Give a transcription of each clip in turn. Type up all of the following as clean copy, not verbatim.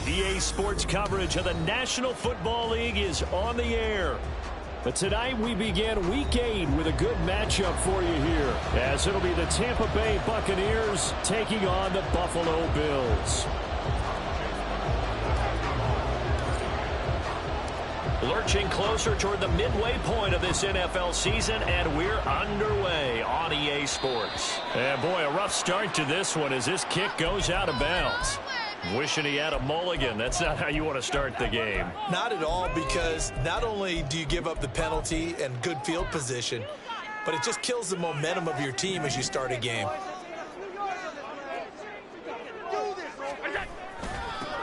EA Sports coverage of the National Football League is on the air. But tonight we begin Week 8 with a good matchup for you here, as it'll be the Tampa Bay Buccaneers taking on the Buffalo Bills. Lurching closer toward the midway point of this NFL season, and we're underway on EA Sports. And boy, a rough start to this one as this kick goes out of bounds. Wishing he had a mulligan. That's not how you want to start the game. Not at all, because not only do you give up the penalty and good field position, but it just kills the momentum of your team as you start a game.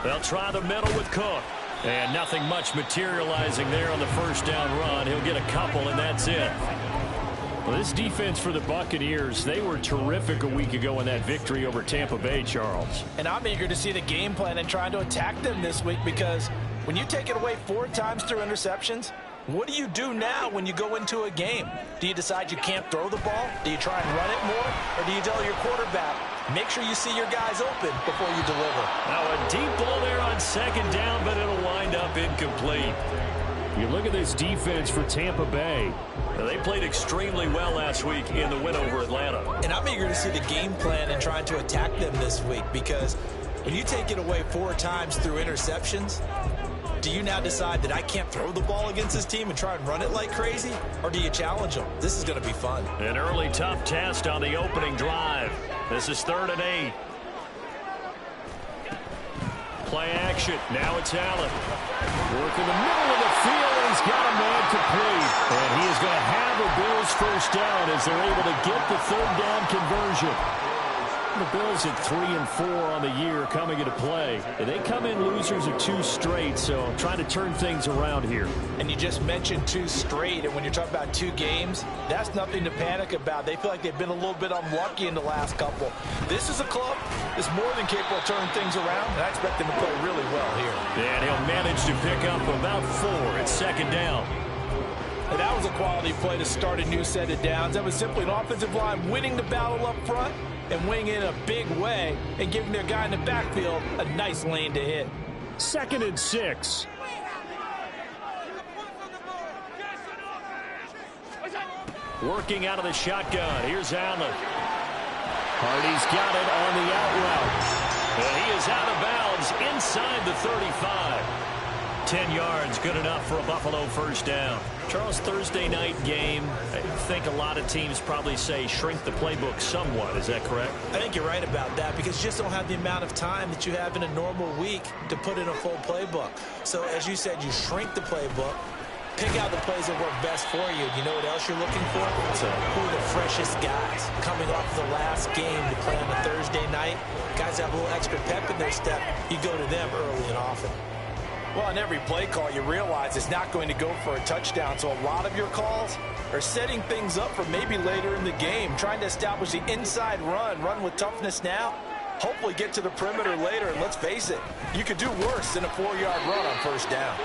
They'll try the middle with Cook. And nothing much materializing there on the first down run. He'll get a couple, and that's it. Well, this defense for the Buccaneers, they were terrific a week ago in that victory over Tampa Bay, Charles. And I'm eager to see the game plan and trying to attack them this week, because when you take it away 4 times through interceptions, what do you do now when you go into a game? Do you decide you can't throw the ball? Do you try and run it more? Or do you tell your quarterback, make sure you see your guys open before you deliver? Now a deep ball there on second down, but it'll wind up incomplete. You look at this defense for Tampa Bay. Now, they played extremely well last week in the win over Atlanta. And I'm eager to see the game plan and trying to attack them this week, because when you take it away 4 times through interceptions, do you now decide that I can't throw the ball against this team and try and run it like crazy? Or do you challenge them? This is going to be fun. An early tough test on the opening drive. This is 3rd and 8. Play action. Now it's Allen. Work in the middle of the field, and he's got a man complete. And he is going to have a Bills first down as they're able to get the 3rd down conversion. The Bills at 3-4 on the year coming into play. And they come in losers of 2 straight, so trying to turn things around here. And you just mentioned 2 straight, and when you're talking about 2 games, that's nothing to panic about. They feel like they've been a little bit unlucky in the last couple. This is a club that's more than capable of turning things around, and I expect them to play really well here. And he'll manage to pick up about 4 at 2nd down. And that was a quality play to start a new set of downs. That was simply an offensive line winning the battle up front and winning in a big way and giving their guy in the backfield a nice lane to hit. 2nd and 6. Working out of the shotgun. Here's Allen. Hardy's got it on the out route. And he is out of bounds inside the 35. 10 yards, good enough for a Buffalo first down. Charles, Thursday night game, I think a lot of teams probably say shrink the playbook somewhat. Is that correct? I think you're right about that, because you just don't have the amount of time that you have in a normal week to put in a full playbook. So as you said, you shrink the playbook, pick out the plays that work best for you. You know what else you're looking for? So who are the freshest guys coming off the last game to play on a Thursday night? Guys have a little extra pep in their step. You go to them early and often. Well, on every play call, you realize it's not going to go for a touchdown. So a lot of your calls are setting things up for maybe later in the game, trying to establish the inside run with toughness now, hopefully get to the perimeter later. And let's face it, you could do worse than a 4-yard run on first down.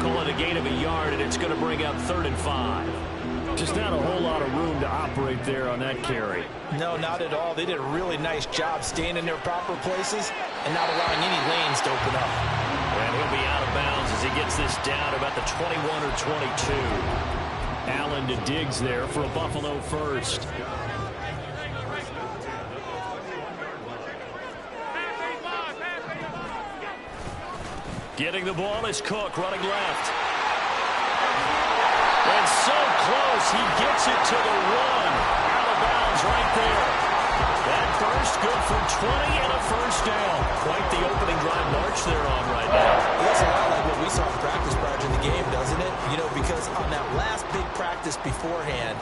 Call it a gain of a yard, and it's going to bring up 3rd and 5. Just not a whole lot of room to operate there on that carry. No, not at all. They did a really nice job staying in their proper places and not allowing any lanes to open up. And he'll be out of bounds as he gets this down about the 21 or 22. Allen to Diggs there for a Buffalo first. Getting the ball is Cook running left. And so close, he gets it to the 1. Out of bounds right there. That burst good for 20 and a first down. Quite the opening drive march they're on right now. It looks a lot like what we saw in practice prior to the game, doesn't it? You know, because on that last big practice beforehand,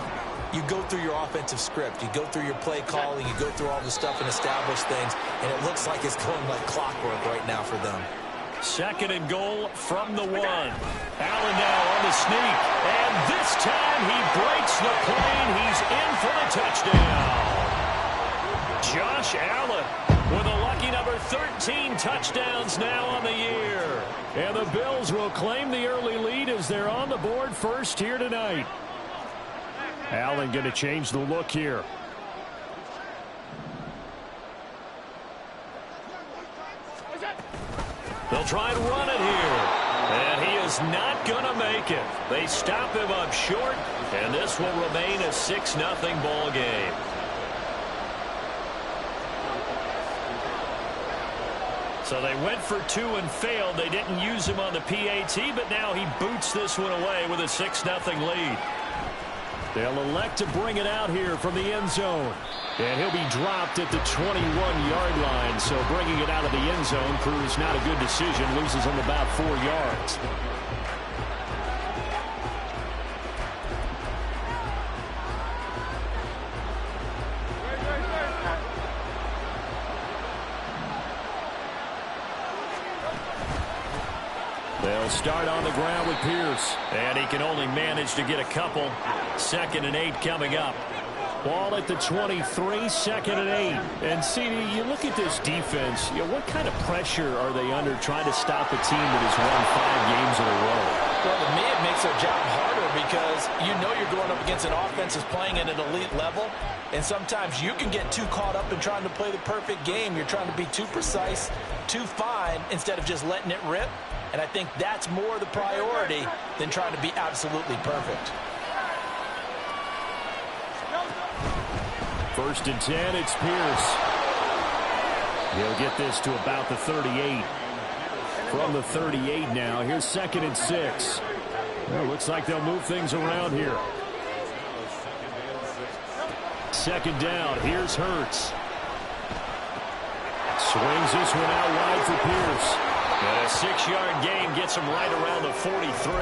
you go through your offensive script. You go through your play calling. You go through all the stuff and establish things. And it looks like it's going like clockwork right now for them. Second and goal from the 1. Allen now on the sneak. And this time he breaks the plane. He's in for the touchdown. Josh Allen with a lucky number 13 touchdowns now on the year. And the Bills will claim the early lead as they're on the board first here tonight. Allen going to change the look here. They'll try and run it here. And he is not going to make it. They stop him up short, and this will remain a 6-0 ball game. So they went for 2 and failed. They didn't use him on the PAT, but now he boots this one away with a 6-0 lead. They'll elect to bring it out here from the end zone. And he'll be dropped at the 21-yard line. So bringing it out of the end zone proves not a good decision. Loses him about 4 yards. They'll start on the ground with Pierce. And he can only manage to get a couple. 2nd and 8 coming up. Ball at the 23, 2nd and 8. And CD, you look at this defense, what kind of pressure are they under trying to stop a team that has won 5 games in a row? Well, to me, it makes their job harder because you know you're going up against an offense that's playing at an elite level. And sometimes you can get too caught up in trying to play the perfect game. You're trying to be too precise, too fine, instead of just letting it rip. And I think that's more the priority than trying to be absolutely perfect. 1st and 10, it's Pierce. He'll get this to about the 38. From the 38 now, here's 2nd and 6. Well, looks like they'll move things around here. 2nd down, here's Hurts. Swings this one out wide for Pierce. And a 6-yard gain gets him right around the 43.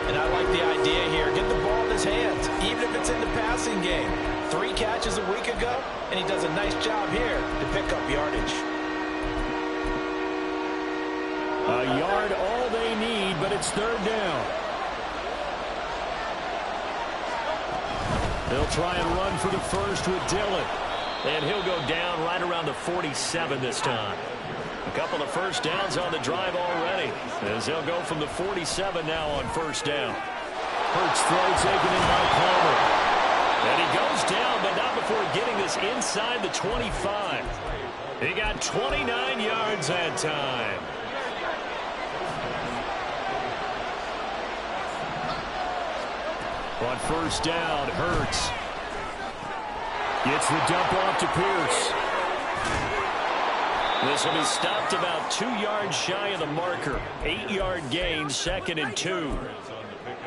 And I like the idea here. Get the ball in his hands, even if it's in the passing game. 3 catches a week ago, and he does a nice job here to pick up yardage. A yard all they need, but it's 3rd down. They'll try and run for the first with Dillon. And he'll go down right around the 47 this time. A couple of first downs on the drive already, as they'll go from the 47 now on 1st down. Hurts throw taken in by Palmer. And he goes down, but not before getting this inside the 25. He got 29 yards that time. On 1st down, Hurts gets the dump off to Pierce. This will be stopped about 2 yards shy of the marker. 8-yard gain, 2nd and 2.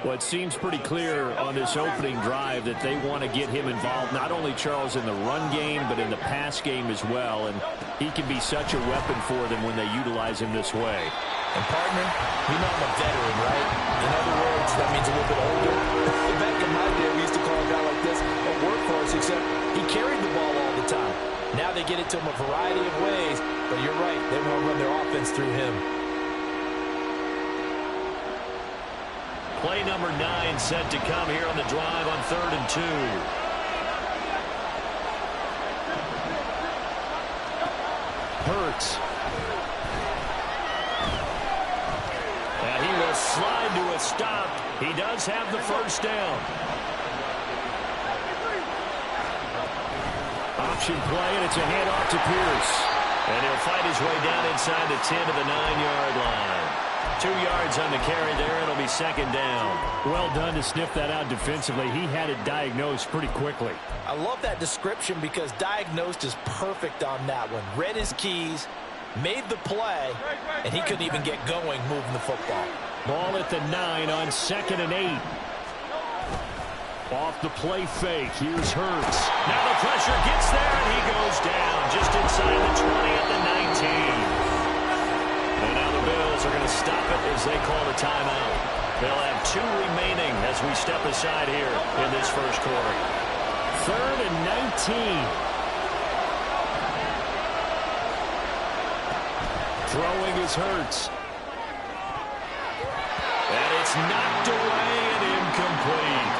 Well, it seems pretty clear on this opening drive that they want to get him involved, not only, Charles, in the run game, but in the pass game as well. And he can be such a weapon for them when they utilize him this way. And, partner, you know I'm a veteran, right? In other words, that means a little bit older. Back in my day, we used to call a guy like this a workhorse, except he carried the ball all the time. Now they get it to him a variety of ways, but you're right. They want to run their offense through him. Play number 9 set to come here on the drive on 3rd and 2. Hurts. And he will slide to a stop. He does have the first down. Option play, and it's a handoff to Pierce. And he'll fight his way down inside the 10 to the 9-yard line. 2 yards on the carry there. It'll be 2nd down. Well done to sniff that out defensively. He had it diagnosed pretty quickly. I love that description because diagnosed is perfect on that one. Read his keys, made the play, and he couldn't even get going moving the football. Ball at the 9 on 2nd and 8. Off the play fake. Here's Hurts. Now the pressure gets there, and he goes down just inside the 20 at the 19. And now the Bills are going to stop it as they call a timeout. They'll have 2 remaining as we step aside here in this first quarter. 3rd and 19. Throwing is Hurts. And it's knocked away and incomplete.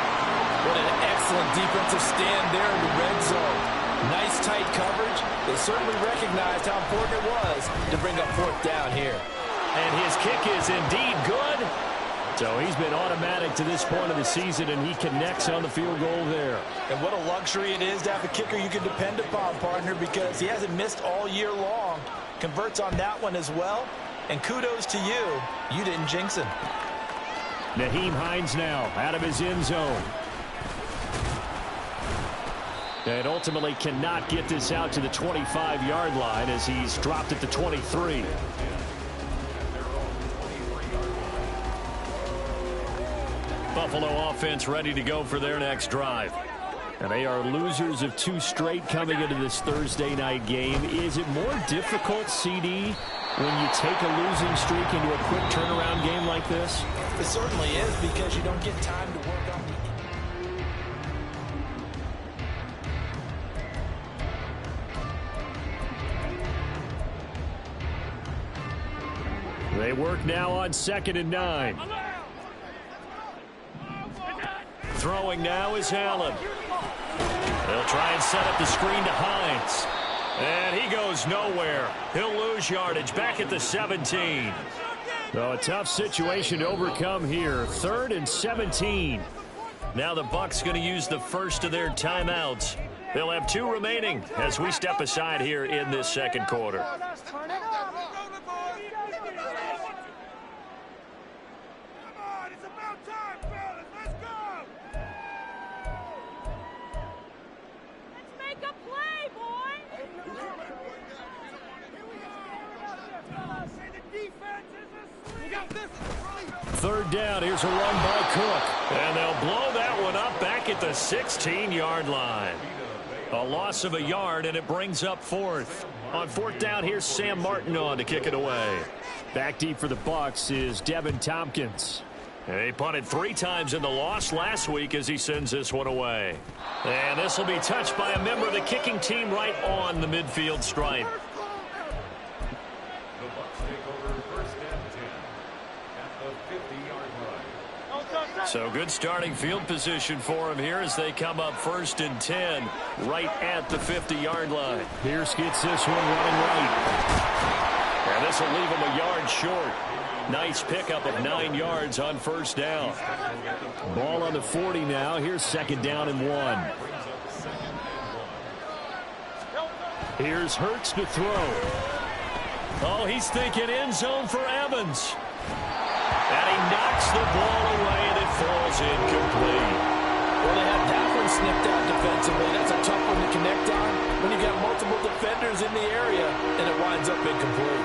What an excellent defensive stand there in the red zone. Nice tight coverage. They certainly recognized how important it was to bring up fourth down here. And his kick is indeed good. So he's been automatic to this point of the season, and he connects on the field goal there. And what a luxury it is to have a kicker you can depend upon, partner, because he hasn't missed all year long. Converts on that one as well. And kudos to you. You didn't jinx him. Nyheim Hines now out of his end zone. And ultimately cannot get this out to the 25-yard line as he's dropped at the 23. Buffalo offense ready to go for their next drive. And they are losers of 2 straight coming into this Thursday night game. Is it more difficult, CD, when you take a losing streak into a quick turnaround game like this? It certainly is, because you don't get time to work on the... They work now on 2nd and 9. Throwing now is Allen. They'll try and set up the screen to Hines. And he goes nowhere. He'll lose yardage back at the 17. So a tough situation to overcome here. 3rd and 17. Now the Bucs going to use the first of their timeouts. They'll have 2 remaining as we step aside here in this second quarter. Third down. Here's a run by Cook. And they'll blow that one up back at the 16-yard line. A loss of a yard, and it brings up 4th. On 4th down, here's Sam Martin on to kick it away. Back deep for the Bucs is Devin Tompkins. And he punted 3 times in the loss last week as he sends this one away. And this will be touched by a member of the kicking team right on the midfield stripe. So good starting field position for him here as they come up 1st and 10 right at the 50-yard line. Pierce gets this one running right. And this will leave him a yard short. Nice pickup of 9 yards on 1st down. Ball on the 40 now. Here's 2nd down and 1. Here's Hurts to throw. Oh, he's thinking end zone for Evans. And he knocks the ball away, and it falls incomplete. Well, they have that one snipped out defensively. That's a tough one to connect on when you've got multiple defenders in the area, and it winds up incomplete.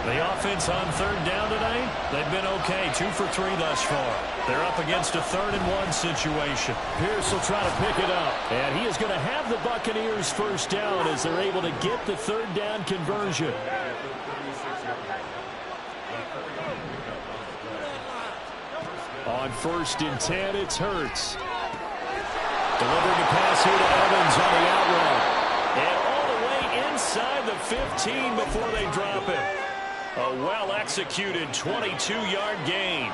The offense on 3rd down tonight, they've been okay. 2 for 3 thus far. They're up against a 3rd and 1 situation. Pierce will try to pick it up. And he is going to have the Buccaneers first down as they're able to get the 3rd down conversion. On 1st and 10, it's Hurts. Delivering a pass here to Evans on the out route. And all the way inside the 15 before they drop him. A well-executed 22-yard gain.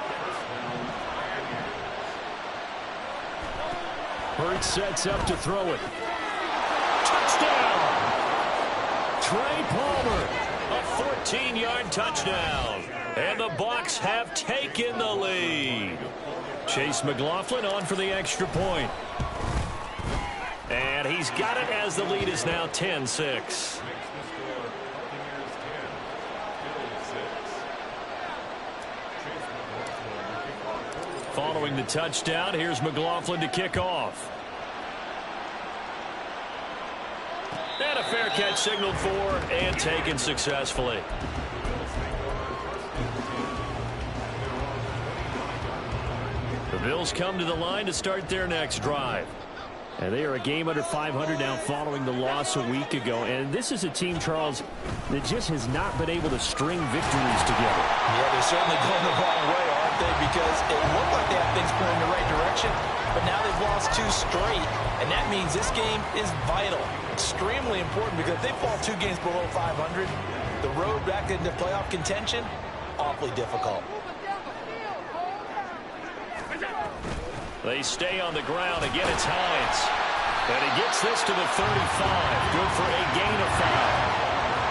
Hurts sets up to throw it. Touchdown! Trey Palmer, a 14-yard touchdown. And the Bucs have taken the lead. Chase McLaughlin on for the extra point. And he's got it as the lead is now 10-6. Following the touchdown, here's McLaughlin to kick off. And a fair catch signaled for and taken successfully. The Bills come to the line to start their next drive. And they are a game under 500 now following the loss a week ago. And this is a team, Charles, that just has not been able to string victories together. Yeah, they're certainly going the wrong way, aren't they? Because it looked like they had things going in the right direction, but now they've lost 2 straight, And that means this game is vital, extremely important, because if they fall 2 games below 500, the road back into playoff contention, awfully difficult. They stay on the ground. Again, it's Hines. And he gets this to the 35. Good for a gain of 5.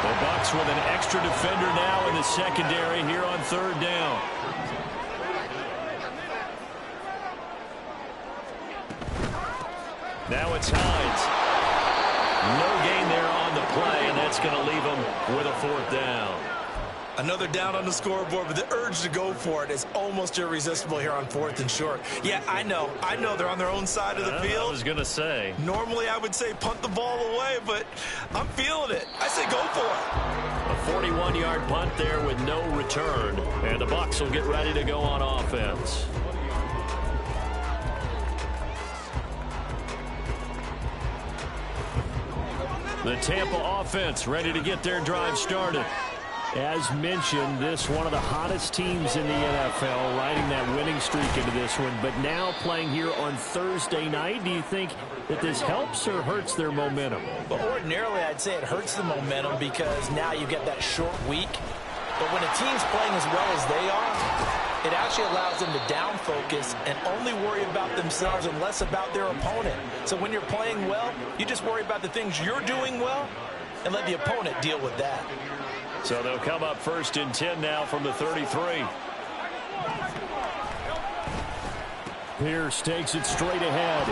The Bucs with an extra defender now in the secondary here on 3rd down. Now it's Hines. No gain there on the play, and that's going to leave him with a 4th down. Another down on the scoreboard, but the urge to go for it is almost irresistible here on 4th and short. Yeah, I know they're on their own side of the field. I was going to say. Normally I would say punt the ball away, but I'm feeling it. I say go for it. A 41-yard punt there with no return, and the Bucs will get ready to go on offense. The Tampa offense ready to get their drive started. As mentioned, this one of the hottest teams in the NFL, riding that winning streak into this one, but now playing here on Thursday night. Do you think that this helps or hurts their momentum? But ordinarily, I'd say it hurts the momentum because now you get that short week. But when a team's playing as well as they are, it actually allows them to down focus and only worry about themselves and less about their opponent. So when you're playing well, you just worry about the things you're doing well and let the opponent deal with that. So they'll come up 1st and 10 now from the 33. Pierce takes it straight ahead.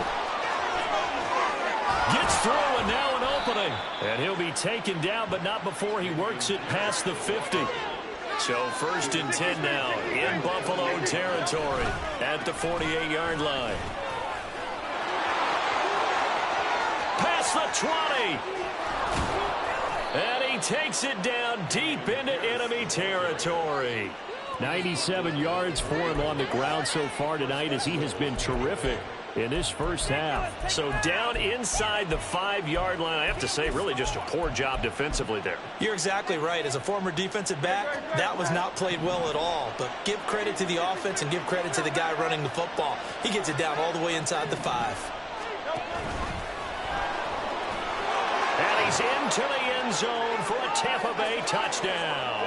Gets through, and now an opening. And he'll be taken down, but not before he works it past the 50. So 1st and 10 now in Buffalo territory at the 48-yard line. Past the 20. And he takes it down deep into enemy territory. 97 yards for him on the ground so far tonight, as he has been terrific in this first half. So down inside the 5-yard line. I have to say, really just a poor job defensively there. You're exactly right. As a former defensive back, that was not played well at all. But give credit to the offense and give credit to the guy running the football. He gets it down all the way inside the 5. And he's into the end zone for a Tampa Bay touchdown.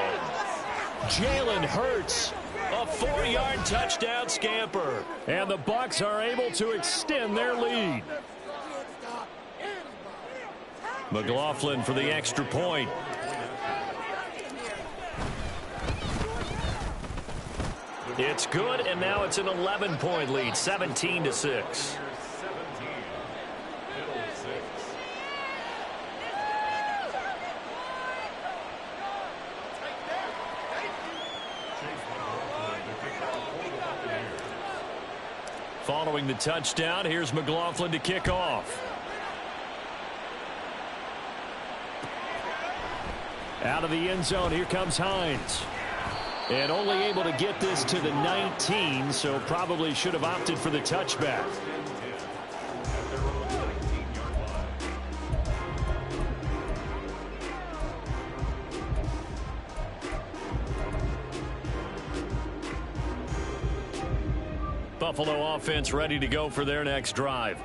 Jalen Hurts, a 4-yard touchdown scamper. And the Bucs are able to extend their lead. McLaughlin for the extra point. It's good, and now it's an 11-point lead, 17-6. Following the touchdown, here's McLaughlin to kick off. Out of the end zone, here comes Hines. And only able to get this to the 19, so probably should have opted for the touchback. Buffalo offense ready to go for their next drive.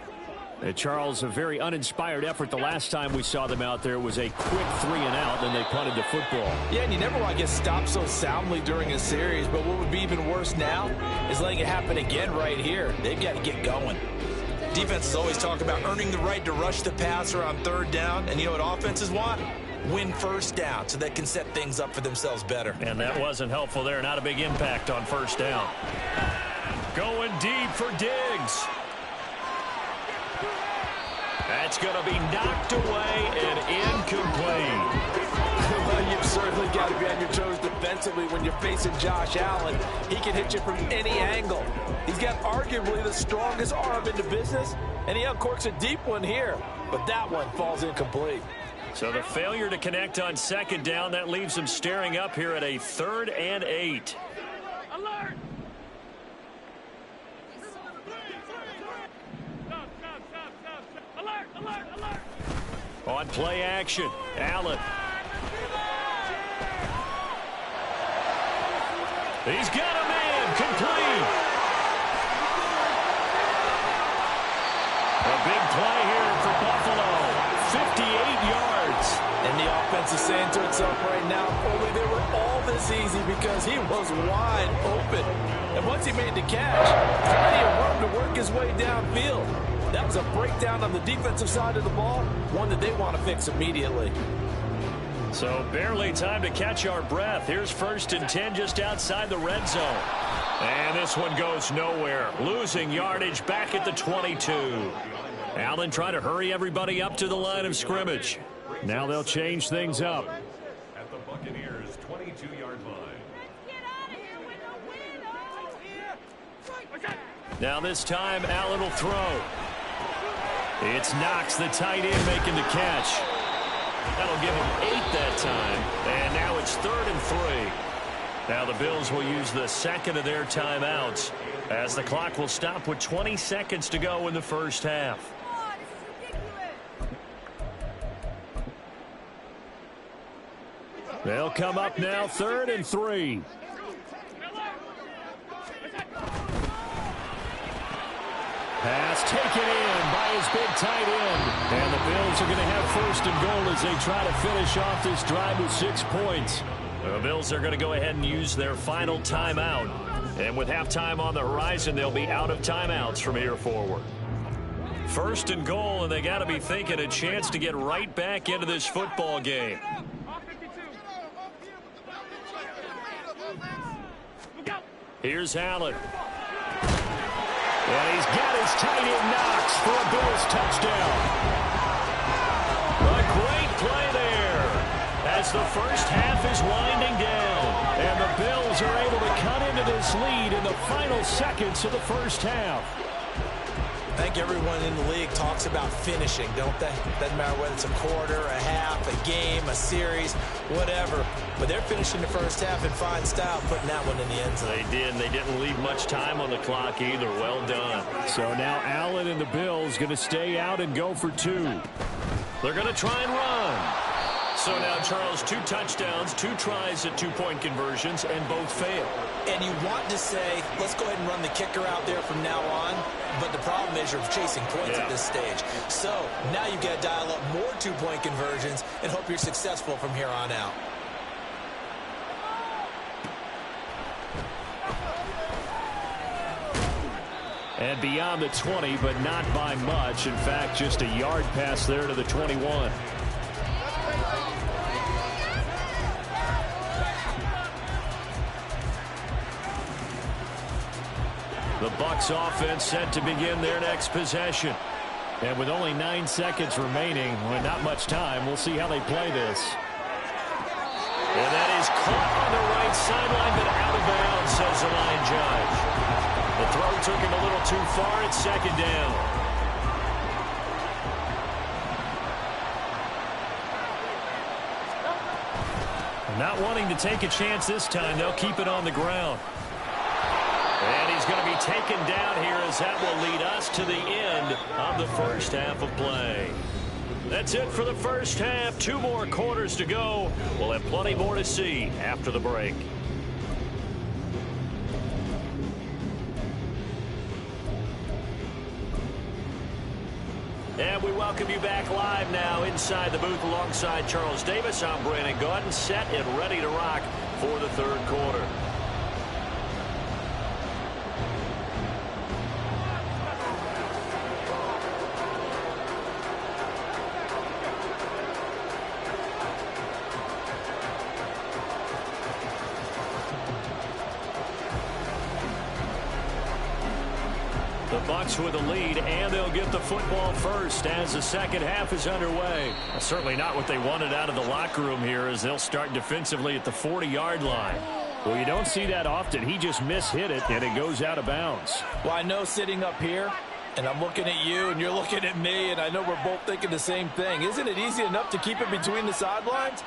And Charles, a very uninspired effort the last time we saw them out there. It was a quick 3-and-out, and they punted the football. Yeah, and you never want to get stopped so soundly during a series, but what would be even worse now is letting it happen again right here. They've got to get going. Defenses always talk about earning the right to rush the passer on 3rd down, and you know what offenses want? Win 1st down so they can set things up for themselves better. And that wasn't helpful there. Not a big impact on 1st down. Going deep for Diggs. That's going to be knocked away and incomplete. Well, you've certainly got to be on your toes defensively when you're facing Josh Allen. He can hit you from any angle. He's got arguably the strongest arm in the business, and he uncorks a deep one here. But that one falls incomplete. So the failure to connect on 2nd down, that leaves him staring up here at a 3rd and 8. Alert! Alert, alert, alert! On play action, Allen. He's got a man, complete. A big play here for Buffalo. 58 yards. And the offense is saying to itself right now, only they were all this easy because he was wide open. And once he made the catch, plenty of room to work his way downfield. That was a breakdown on the defensive side of the ball, one that they want to fix immediately. So barely time to catch our breath. Here's 1st and 10 just outside the red zone. And this one goes nowhere. Losing yardage back at the 22. Allen trying to hurry everybody up to the line of scrimmage. Now they'll change things up. At the Buccaneers' 22-yard line. Now this time, Allen will throw. It's Knox, the tight end, making the catch. That'll give him 8 that time. And now it's 3rd and 3. Now the Bills will use the second of their timeouts as the clock will stop with 20 seconds to go in the first half. They'll come up now 3rd and 3. Pass taken in by his big tight end. And the Bills are going to have 1st and goal as they try to finish off this drive with 6 points. The Bills are going to go ahead and use their final timeout. And with halftime on the horizon, they'll be out of timeouts from here forward. 1st and goal, and they got to be thinking a chance to get right back into this football game. Here's Allen. And he's got his tight end Knox for a Bills touchdown. A great play there as the first half is winding down. And the Bills are able to cut into this lead in the final seconds of the first half. I think everyone in the league talks about finishing, don't they? Doesn't matter whether it's a quarter, a half, a game, a series, whatever. But they're finishing the first half in fine style, putting that one in the end zone. They did, and they didn't leave much time on the clock either. Well done. So now Allen and the Bills going to stay out and go for 2. They're going to try and run. So now, Charles, 2 touchdowns, 2 tries at 2-point conversions, and both fail. And you want to say, let's go ahead and run the kicker out there from now on. But the problem is you're chasing points at this stage. So now you've got to dial up more 2-point conversions and hope you're successful from here on out. And beyond the 20, but not by much. In fact, just a yard pass there to the 21. The Bucs offense set to begin their next possession. And with only 9 seconds remaining, well, not much time, we'll see how they play this. And that is caught on the right sideline, but out of bounds, says the line judge. The throw took him a little too far. It's 2nd down. Not wanting to take a chance this time, they'll keep it on the ground. And he's going to be taken down here as that will lead us to the end of the first half of play. That's it for the first half. 2 more quarters to go. We'll have plenty more to see after the break. And we welcome you back live now inside the booth alongside Charles Davis. I'm Brandon Gaudin, set and ready to rock for the 3rd quarter. The Bucs with a lead, and they'll get the football first as the second half is underway. Well, certainly not what they wanted out of the locker room here as they'll start defensively at the 40-yard line. Well, you don't see that often. He just mishit it, and it goes out of bounds. Well, I know sitting up here, and I'm looking at you, and you're looking at me, and I know we're both thinking the same thing. Isn't it easy enough to keep it between the sidelines?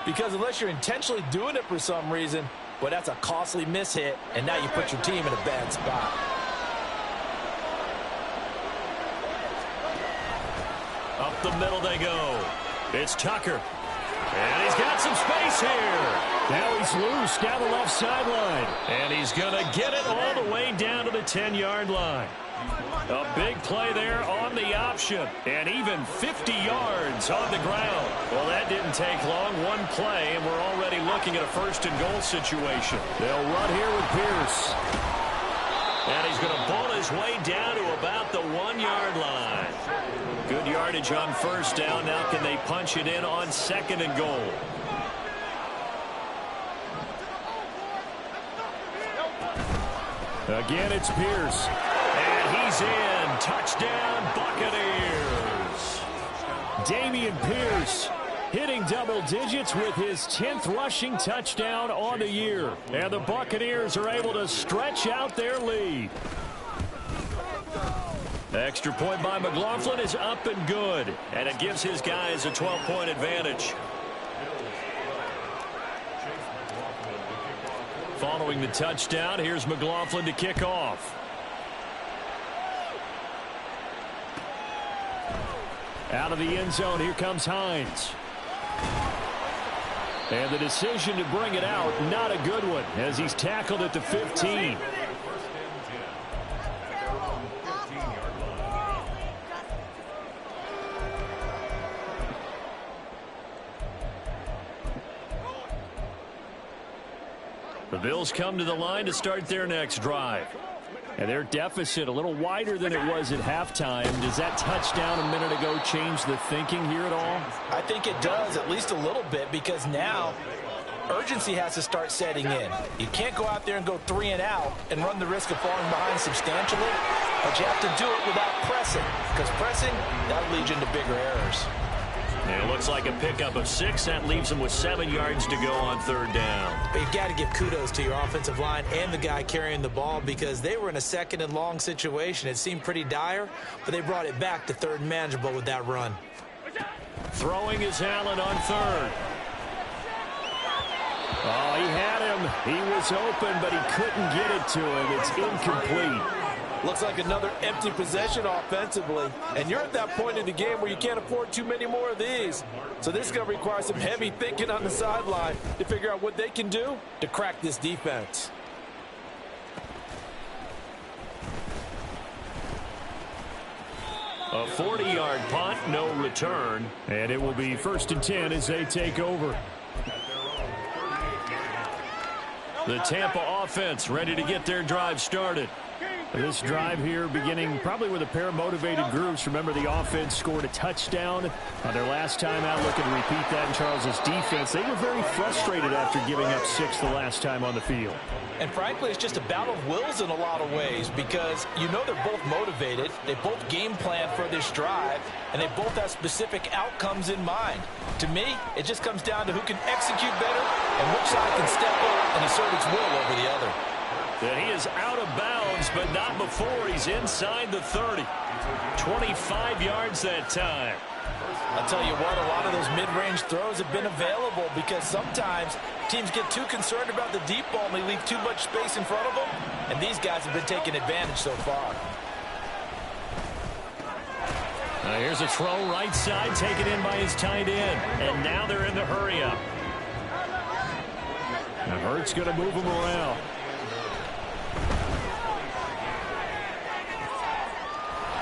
Because unless you're intentionally doing it for some reason, well, that's a costly mishit, and now you put your team in a bad spot. Up the middle they go. It's Tucker. And he's got some space here. Now he's loose down the left sideline. And he's going to get it all the way down to the 10-yard line. A big play there on the option. And even 50 yards on the ground. Well, that didn't take long. One play, and we're already looking at a first-and-goal situation. They'll run here with Pierce. And he's going to ball his way down to about the 1-yard line. Good yardage on first down. Now can they punch it in on second and goal? Again, it's Pierce. And he's in. Touchdown, Buccaneers. Dameon Pierce hitting double digits with his 10th rushing touchdown on the year. And the Buccaneers are able to stretch out their lead. The extra point by McLaughlin is up and good. And it gives his guys a 12-point advantage. Following the touchdown, here's McLaughlin to kick off. Out of the end zone, here comes Hines. And the decision to bring it out, not a good one, as he's tackled at the 15. The Bills come to the line to start their next drive. And their deficit a little wider than it was at halftime. Does that touchdown a minute ago change the thinking here at all? I think it does, at least a little bit, because now urgency has to start setting in. You can't go out there and go 3 and out and run the risk of falling behind substantially, but you have to do it without pressing, because pressing, that leads you into bigger errors. And it looks like a pickup of 6. That leaves them with 7 yards to go on third down. But you've got to give kudos to your offensive line and the guy carrying the ball, because they were in a second and long situation. It seemed pretty dire, but they brought it back to third and manageable with that run. Throwing is Allen on third. Oh, he had him. He was open, but he couldn't get it to him. It's incomplete. Looks like another empty possession offensively. And you're at that point in the game where you can't afford too many more of these. So this is going to require some heavy thinking on the sideline to figure out what they can do to crack this defense. A 40-yard punt, no return. And it will be 1st and 10 as they take over. The Tampa offense ready to get their drive started. This drive here beginning probably with a pair of motivated groups. Remember, the offense scored a touchdown on their last time out. Looking to repeat that in Charles's defense. They were very frustrated after giving up 6 the last time on the field. And frankly, it's just a battle of wills in a lot of ways, because you know they're both motivated. They both game plan for this drive, and they both have specific outcomes in mind. To me, it just comes down to who can execute better and which side can step up and assert its will over the other. And he is out of bounds, but not before he's inside the 30. 25 yards that time. I'll tell you what, a lot of those mid-range throws have been available, because sometimes teams get too concerned about the deep ball and they leave too much space in front of them, and these guys have been taking advantage so far. Here's a throw right side, taken in by his tight end, and now they're in the hurry-up. Hurts going to move him around.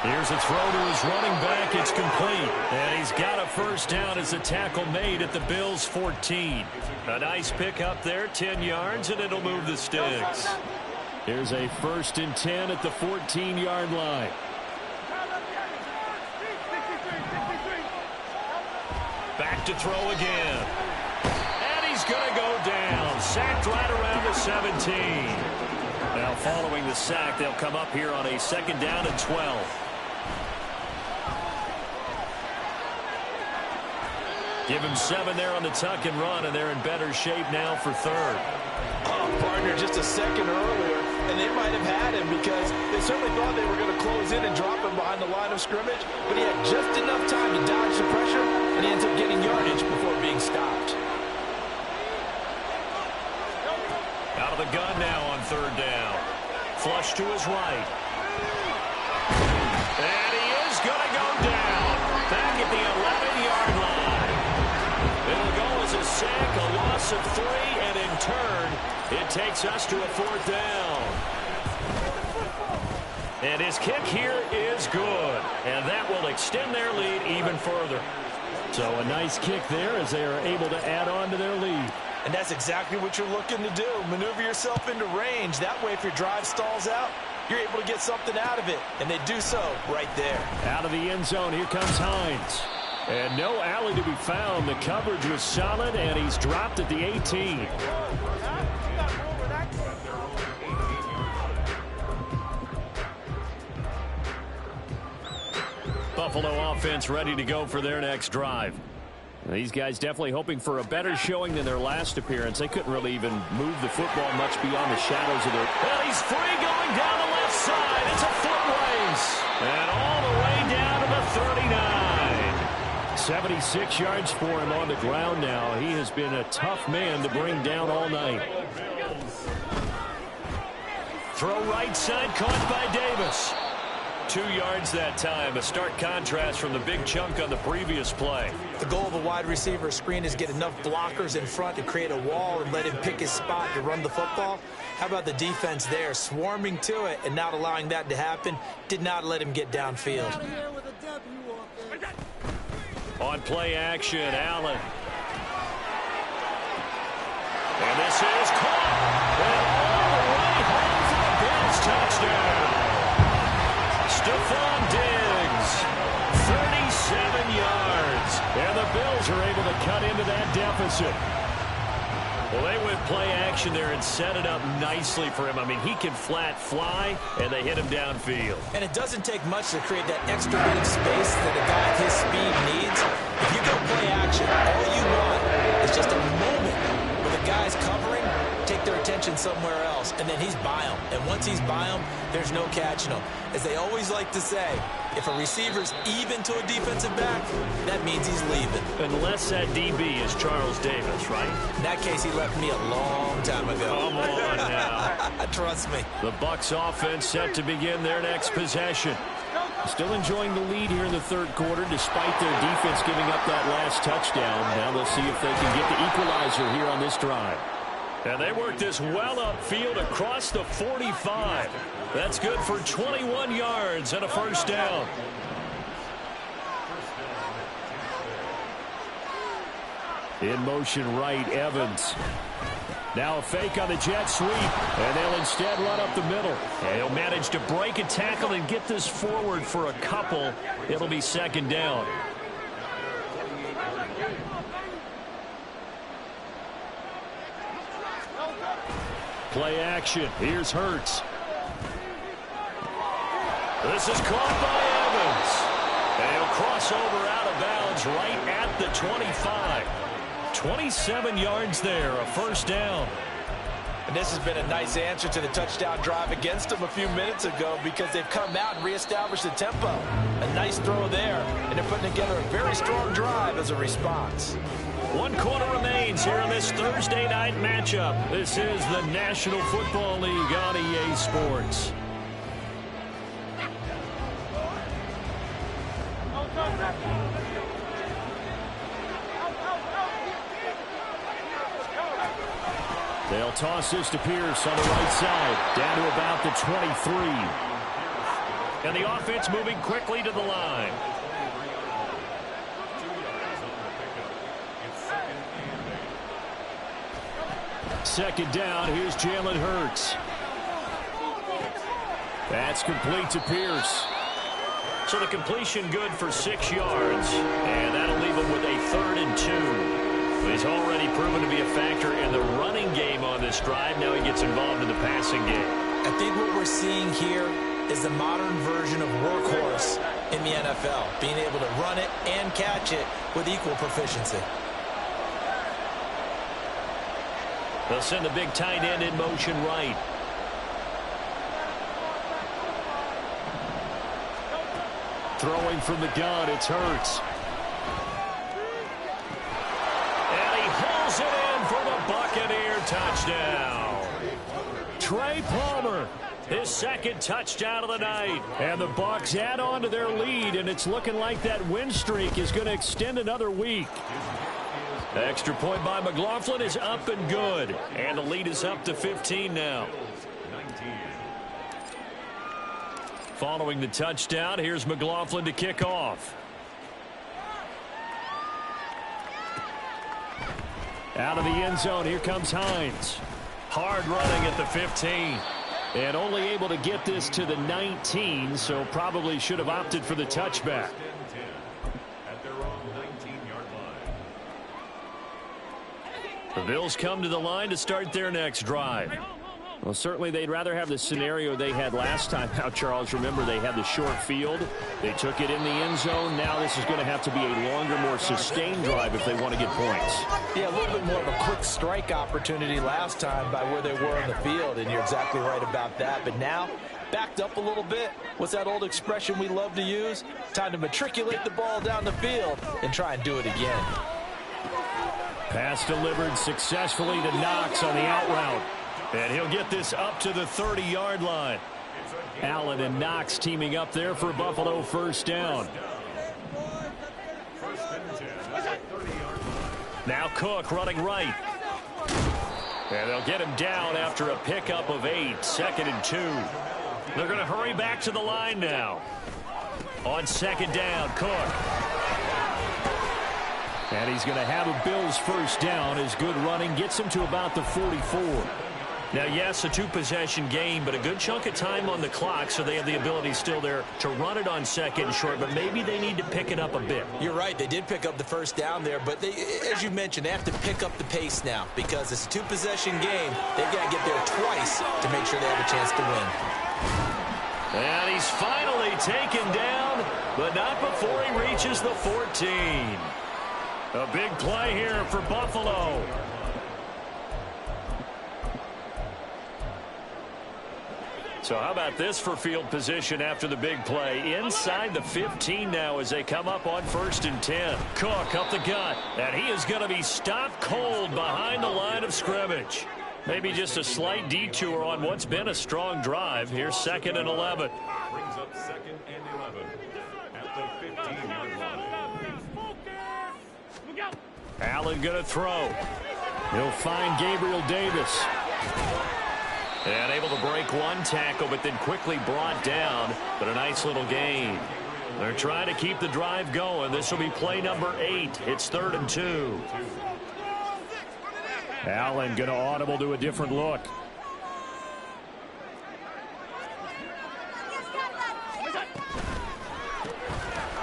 Here's a throw to his running back. It's complete. And he's got a first down as the tackle made at the Bills' 14. A nice pick up there, 10 yards, and it'll move the sticks. Here's a 1st and 10 at the 14-yard line. Back to throw again. And he's going to go down. Sacked right around the 17. Now following the sack, they'll come up here on a 2nd down and 12. Give him 7 there on the tuck and run, and they're in better shape now for 3rd. Oh, partner, just a second earlier, and they might have had him, because they certainly thought they were going to close in and drop him behind the line of scrimmage, but he had just enough time to dodge the pressure, and he ends up getting yardage before being stopped. Out of the gun now on 3rd down. Flush to his right. And he is going to go down. Back at the 11-yard line. It'll go as loss of 3, and in turn, it takes us to a 4th down. And his kick here is good, and that will extend their lead even further. So a nice kick there as they are able to add on to their lead. And that's exactly what you're looking to do. Maneuver yourself into range. That way, if your drive stalls out, you're able to get something out of it. And they do so right there. Out of the end zone, here comes Hines. And no alley to be found. The coverage was solid, and he's dropped at the 18. Buffalo offense ready to go for their next drive. These guys definitely hoping for a better showing than their last appearance. They couldn't really even move the football much beyond the shadows of their... Well, he's free going down the left side. It's a foot race. And all the way down to the 39. 76 yards for him on the ground now. He has been a tough man to bring down all night. Throw right side, caught by Davis. 2 yards that time. A stark contrast from the big chunk on the previous play. The goal of a wide receiver screen is get enough blockers in front to create a wall and let him pick his spot to run the football. How about the defense there, swarming to it and not allowing that to happen? Did not let him get downfield. On play action, Allen. And this is caught. And all the way home for the Bills touchdown. Stephon Diggs, 37 yards. And the Bills are able to cut into that deficit. Well, they went play action there and set it up nicely for him. I mean, he can flat fly, and they hit him downfield. And it doesn't take much to create that extra bit of space that a guy at his speed needs. If you go play action, all you want is just a moment where the guy's covering, take their attention somewhere else, and then he's by him. And once he's by him, there's no catching him. As they always like to say, if a receiver's even to a defensive back, that means he's leaving. Unless that DB is Charles Davis, right? In that case, he left me a long time ago. Come on now. Trust me. The Bucs offense set to begin their next possession. Still enjoying the lead here in the third quarter despite their defense giving up that last touchdown. Now they'll see if they can get the equalizer here on this drive. And they work this well upfield across the 45. That's good for 21 yards and a first down. In motion right, Evans. Now a fake on the jet sweep, and they'll instead run up the middle. And he'll manage to break a tackle and get this forward for a couple. It'll be second down. Play action. Here's Hurts. This is caught by Evans. And he'll cross over out of bounds right at the 25. 27 yards there, a first down. And this has been a nice answer to the touchdown drive against them a few minutes ago because they've come out and reestablished the tempo. A nice throw there, and they're putting together a very strong drive as a response. 1 quarter remains here in this Thursday night matchup. This is the National Football League on EA Sports. They'll toss this to Pierce on the right side, down to about the 23. And the offense moving quickly to the line. Second down, here's Jalen Hurts. That's complete to Pierce. So the completion good for 6 yards, and that'll leave him with a 3rd and 2. He's already proven to be a factor in the running game on this drive. Now he gets involved in the passing game. I think what we're seeing here is the modern version of workhorse in the NFL, being able to run it and catch it with equal proficiency. They'll send the big tight end in motion right. Throwing from the gun, it's Hurts. And he hauls it in for the Buccaneer touchdown. Trey Palmer, his second touchdown of the night. And the Bucs add on to their lead, and it's looking like that win streak is going to extend another week. The extra point by McLaughlin is up and good. And the lead is up to 15 now. Following the touchdown, here's McLaughlin to kick off. Out of the end zone, here comes Hines. Hard running at the 15. And only able to get this to the 19, so probably should have opted for the touchback. At their own 19-yard line. The Bills come to the line to start their next drive. Well, certainly they'd rather have the scenario they had last time out, Charles. Remember, they had the short field. They took it in the end zone. Now this is going to have to be a longer, more sustained drive if they want to get points. Yeah, a little bit more of a quick strike opportunity last time by where they were in the field, and you're exactly right about that. But now, backed up a little bit. What's that old expression we love to use? Time to matriculate the ball down the field and try and do it again. Pass delivered successfully to Knox on the out route. And he'll get this up to the 30-yard line. Allen and Knox teaming up there for Buffalo first down. Now Cook running right. And they'll get him down after a pickup of 8, 2nd and 2. They're going to hurry back to the line now. On 2nd down, Cook. And he's going to have a Bills first down. His good running gets him to about the 44. Now, yes, a 2-possession game, but a good chunk of time on the clock, so they have the ability still there to run it on 2nd and short, but maybe they need to pick it up a bit. You're right. They did pick up the first down there, but they, as you mentioned, they have to pick up the pace now because it's a 2-possession game. They've got to get there twice to make sure they have a chance to win. And he's finally taken down, but not before he reaches the 14. A big play here for Buffalo. So how about this for field position after the big play? Inside the 15 now as they come up on 1st and 10. Cook up the gut, and he is going to be stopped cold behind the line of scrimmage. Maybe just a slight detour on what's been a strong drive. Here's 2nd and 11. Brings up 2nd and 11 at the 15-yard line. Allen going to throw. He'll find Gabriel Davis. And able to break one tackle, but then quickly brought down. But a nice little gain. They're trying to keep the drive going. This will be play number 8. It's 3rd and 2. Allen going to audible to a different look.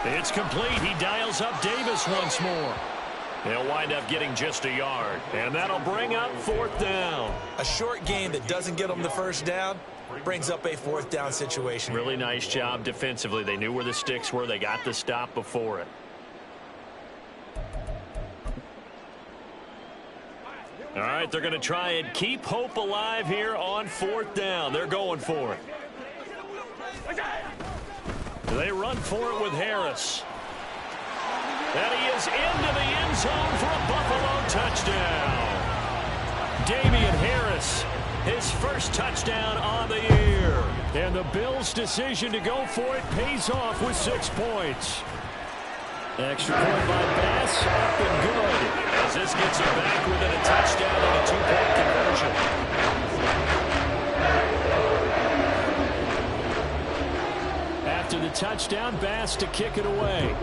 It's complete. He dials up Davis once more. They'll wind up getting just a yard, and that'll bring up 4th down. A short game that doesn't get them the first down brings up a 4th down situation. Really nice job defensively. They knew where the sticks were. They got the stop before it. All right, they're going to try and keep hope alive here on 4th down. They're going for it. They run for it with Harris. And he is into the end zone for a Buffalo touchdown. Damian Harris, his first touchdown on the year. And the Bills' decision to go for it pays off with 6 points. Extra point by Bass, up and good. As this gets him back within a touchdown and a 2-point conversion. After the touchdown, Bass to kick it away.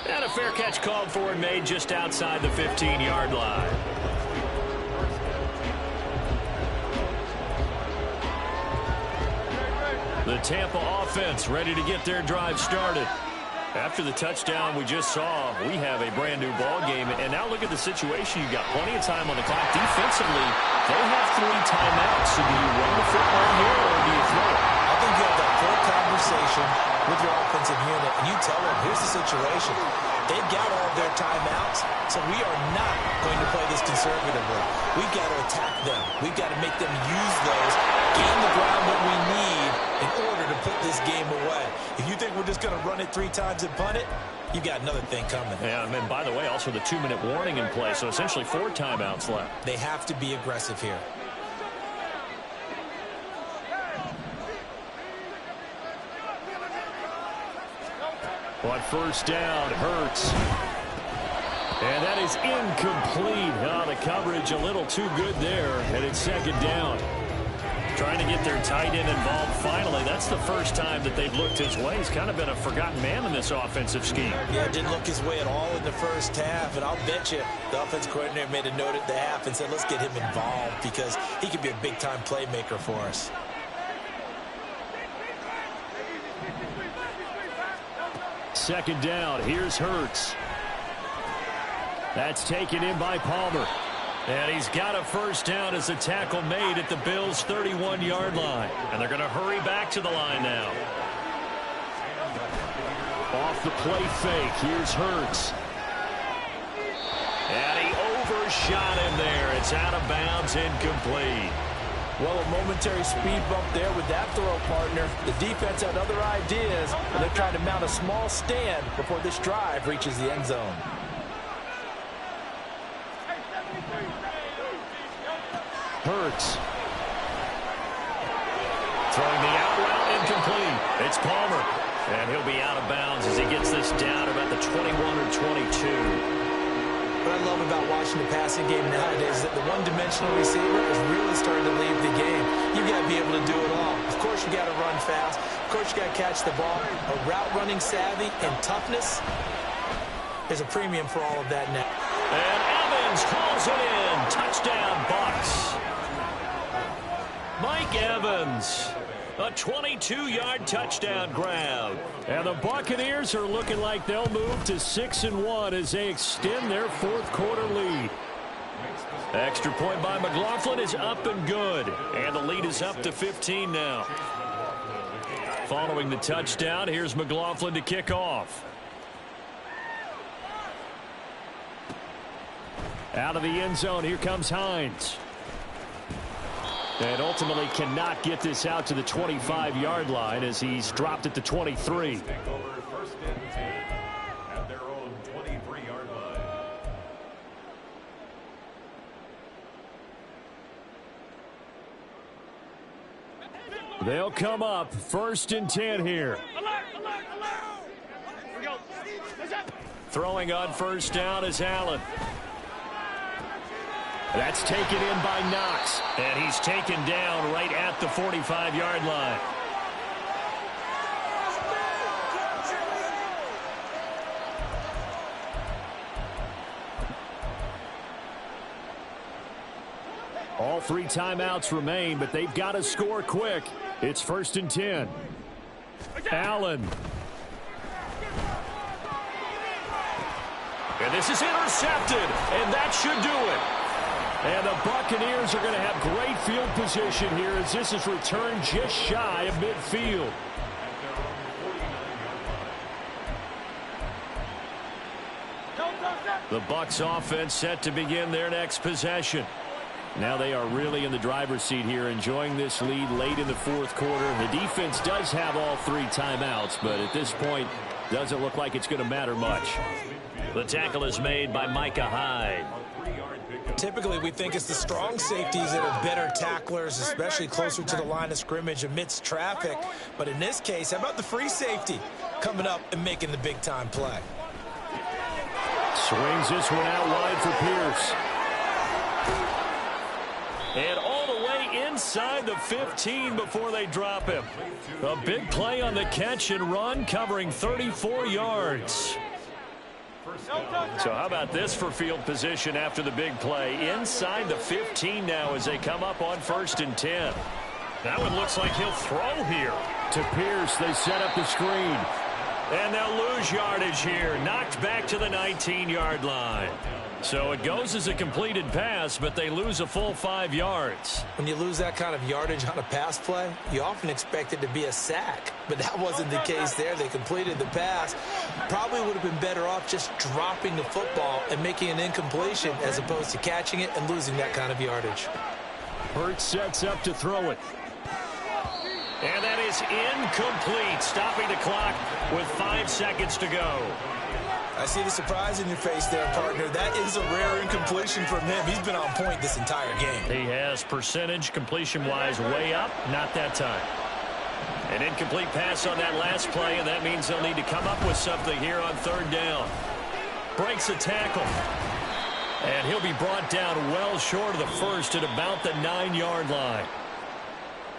And a fair catch called for and made just outside the 15-yard line. The Tampa offense ready to get their drive started. After the touchdown we just saw, we have a brand new ball game. And now look at the situation. You've got plenty of time on the clock. Defensively, they have 3 timeouts. So do you run the football here or do you throw it? I think you have that full conversation with your offensive unit, and you tell them, here's the situation. They've got all their timeouts, so we are not going to play this conservatively. We've got to attack them. We've got to make them use those, gain the ground that we need in order to put this game away. If you think we're just going to run it 3 times and punt it, you got another thing coming. Yeah, and by the way, also the 2-minute warning in play, so essentially 4 timeouts left. They have to be aggressive here. On first down, Hurts. And that is incomplete. Oh, the coverage a little too good there, and it's second down. Trying to get their tight end involved finally. That's the first time that they've looked his way. He's kind of been a forgotten man in this offensive scheme. Yeah, didn't look his way at all in the first half, and I'll bet you the offensive coordinator made a note at the half and said, let's get him involved because he could be a big-time playmaker for us. Second down, here's Hurts. That's taken in by Palmer. And he's got a first down as a tackle made at the Bills' 31-yard line. And they're going to hurry back to the line now. Off the play fake, here's Hurts. And he overshot him there. It's out of bounds, incomplete. Well, a momentary speed bump there with that throw, partner. The defense had other ideas, and they're trying to mount a small stand before this drive reaches the end zone. Hurts. Throwing the out route, incomplete. It's Palmer. And he'll be out of bounds as he gets this down about the 21 or 22. What I love about watching the passing game nowadays is that the one-dimensional receiver is really starting to leave the game. You've got to be able to do it all. Of course, you got to run fast. Of course, you got to catch the ball. A route running savvy and toughness is a premium for all of that now. And Evans calls it in. Touchdown, Bucs. Mike Evans, a 22-yard touchdown grab. And the Buccaneers are looking like they'll move to 6-1 as they extend their fourth quarter lead. Extra point by McLaughlin is up and good. And the lead is up to 15 now. Following the touchdown, here's McLaughlin to kick off. Out of the end zone, here comes Hines. And ultimately cannot get this out to the 25-yard line as he's dropped at the 23. Take over first and 10 at their own 23-yard line. They'll come up first and 10 here. Alert, alert, alert. Here we go. Let's go. Throwing on first down is Allen. That's taken in by Knox. And he's taken down right at the 45-yard line. All three timeouts remain, but they've got to score quick. It's first and 10. Allen. And this is intercepted, and that should do it. And the Buccaneers are going to have great field position here as this is returned just shy of midfield. The Bucs offense set to begin their next possession. Now they are really in the driver's seat here, enjoying this lead late in the fourth quarter. The defense does have all three timeouts, but at this point, doesn't look like it's going to matter much. The tackle is made by Micah Hyde. Typically, we think it's the strong safeties that are better tacklers, especially closer to the line of scrimmage amidst traffic. But in this case, how about the free safety coming up and making the big-time play? Swings this one out wide for Pierce. And all the way inside the 15 before they drop him. A big play on the catch and run, covering 34 yards. So how about this for field position after the big play? Inside the 15 now as they come up on first and 10. That one looks like he'll throw here. To Pierce, they set up the screen. And they'll lose yardage here. Knocked back to the 19-yard line. So it goes as a completed pass, but they lose a full 5 yards. When you lose that kind of yardage on a pass play, you often expect it to be a sack. But that wasn't the case there. They completed the pass. Probably would have been better off just dropping the football and making an incompletion as opposed to catching it and losing that kind of yardage. Hurts sets up to throw it. And that is incomplete, stopping the clock with 5 seconds to go. I see the surprise in your face there, partner. That is a rare incompletion from him. He's been on point this entire game. He has percentage completion-wise way up. Not that time. An incomplete pass on that last play, and that means they'll need to come up with something here on third down. Breaks a tackle. And he'll be brought down well short of the first at about the 9-yard line.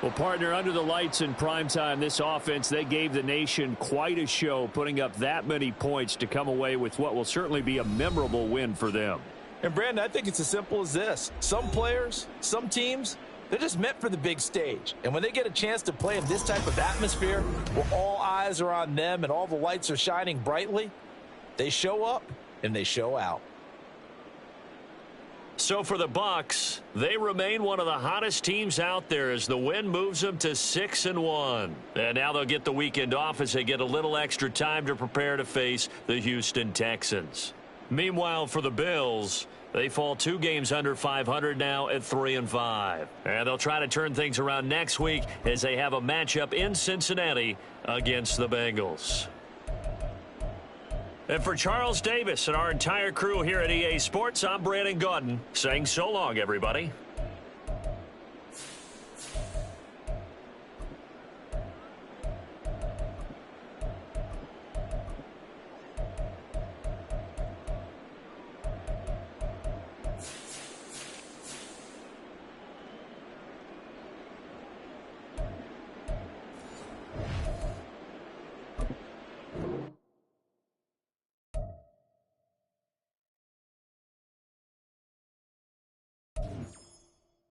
Well, partner, under the lights in primetime, this offense, they gave the nation quite a show, putting up that many points to come away with what will certainly be a memorable win for them. And, Brandon, I think it's as simple as this. Some players, some teams, they're just meant for the big stage. And when they get a chance to play in this type of atmosphere where all eyes are on them and all the lights are shining brightly, they show up and they show out. So for the Bucs, they remain one of the hottest teams out there as the win moves them to 6-1. And now they'll get the weekend off as they get a little extra time to prepare to face the Houston Texans. Meanwhile, for the Bills, they fall 2 games under 500 now at 3-5. And they'll try to turn things around next week as they have a matchup in Cincinnati against the Bengals. And for Charles Davis and our entire crew here at EA Sports, I'm Brandon Gaudin saying so long, everybody.